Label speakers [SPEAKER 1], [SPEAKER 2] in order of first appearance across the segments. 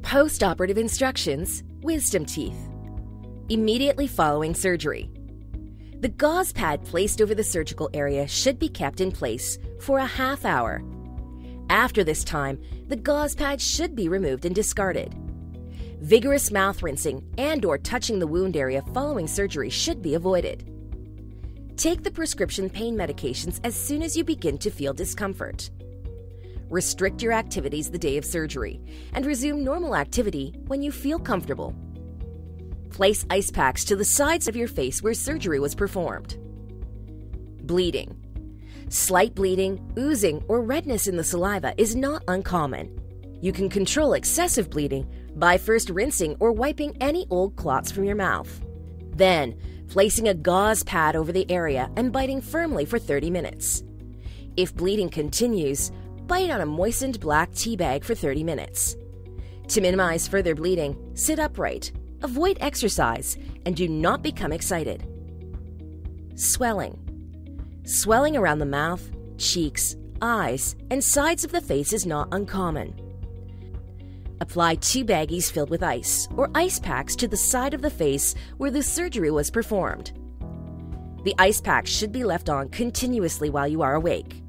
[SPEAKER 1] Post-operative instructions, wisdom teeth. Immediately following surgery. The gauze pad placed over the surgical area should be kept in place for a half hour. After this time, the gauze pad should be removed and discarded. Vigorous mouth rinsing and/or touching the wound area following surgery should be avoided. Take the prescription pain medications as soon as you begin to feel discomfort. Restrict your activities the day of surgery and resume normal activity when you feel comfortable. Place ice packs to the sides of your face where surgery was performed. Bleeding. Slight bleeding, oozing, or redness in the saliva is not uncommon. You can control excessive bleeding by first rinsing or wiping any old clots from your mouth. Then, placing a gauze pad over the area and biting firmly for 30 minutes. If bleeding continues, bite on a moistened black tea bag for 30 minutes. To minimize further bleeding, sit upright, avoid exercise, and do not become excited. Swelling. Swelling around the mouth, cheeks, eyes, and sides of the face is not uncommon. Apply 2 baggies filled with ice or ice packs to the side of the face where the surgery was performed. The ice packs should be left on continuously while you are awake.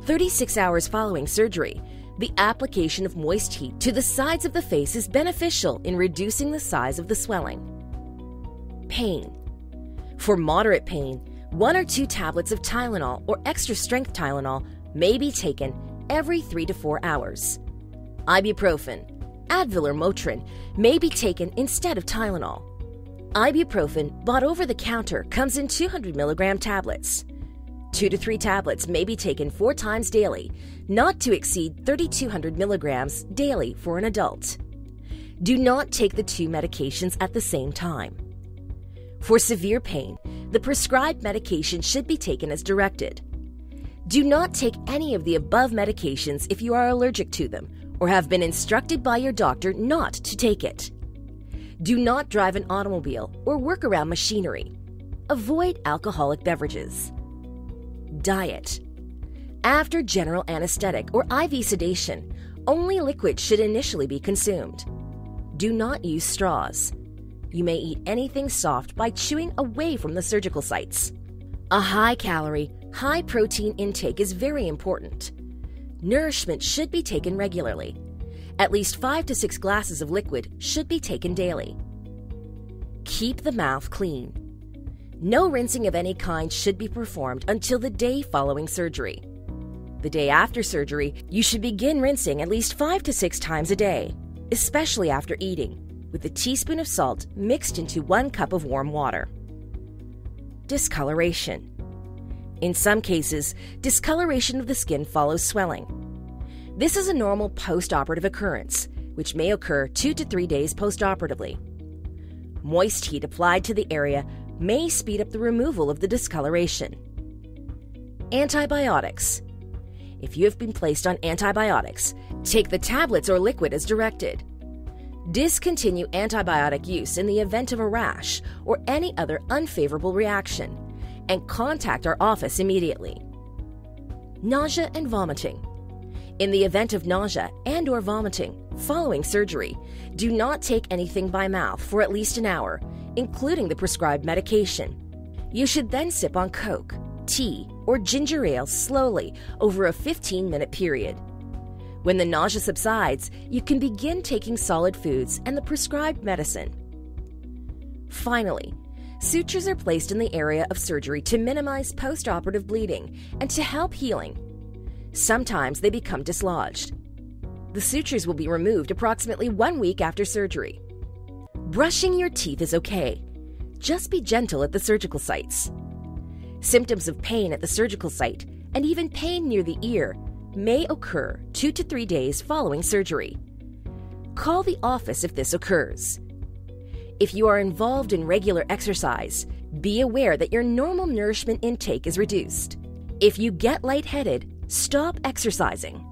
[SPEAKER 1] 36 hours following surgery, the application of moist heat to the sides of the face is beneficial in reducing the size of the swelling. Pain. For moderate pain, 1 or 2 tablets of Tylenol or extra-strength Tylenol may be taken every 3 to 4 hours. Ibuprofen, Advil or Motrin may be taken instead of Tylenol. Ibuprofen bought over the counter comes in 200 milligram tablets. 2 to 3 tablets may be taken 4 times daily, not to exceed 3,200 milligrams daily for an adult. Do not take the 2 medications at the same time. For severe pain, the prescribed medication should be taken as directed. Do not take any of the above medications if you are allergic to them or have been instructed by your doctor not to take it. Do not drive an automobile or work around machinery. Avoid alcoholic beverages. Diet. After general anesthetic or IV sedation, only liquid should initially be consumed. Do not use straws. You may eat anything soft by chewing away from the surgical sites. A high-calorie, high-protein intake is very important. Nourishment should be taken regularly. At least 5 to 6 glasses of liquid should be taken daily. Keep the mouth clean. No rinsing of any kind should be performed until the day following surgery. The day after surgery, you should begin rinsing at least 5 to 6 times a day, especially after eating, with a teaspoon of salt mixed into 1 cup of warm water. Discoloration. In some cases, discoloration of the skin follows swelling. This is a normal post-operative occurrence, which may occur 2 to 3 days post-operatively. Moist heat applied to the area may speed up the removal of the discoloration. Antibiotics. If you have been placed on antibiotics, take the tablets or liquid as directed. Discontinue antibiotic use in the event of a rash or any other unfavorable reaction, and contact our office immediately. Nausea and vomiting. In the event of nausea and/or vomiting following surgery, do not take anything by mouth for at least an hour, including the prescribed medication. You should then sip on Coke, tea, or ginger ale slowly over a 15-minute period. When the nausea subsides, you can begin taking solid foods and the prescribed medicine. Finally, sutures are placed in the area of surgery to minimize post-operative bleeding and to help healing. Sometimes they become dislodged. The sutures will be removed approximately 1 week after surgery. Brushing your teeth is okay. Just be gentle at the surgical sites. Symptoms of pain at the surgical site and even pain near the ear may occur 2 to 3 days following surgery. Call the office if this occurs. If you are involved in regular exercise, be aware that your normal nourishment intake is reduced. If you get lightheaded, stop exercising.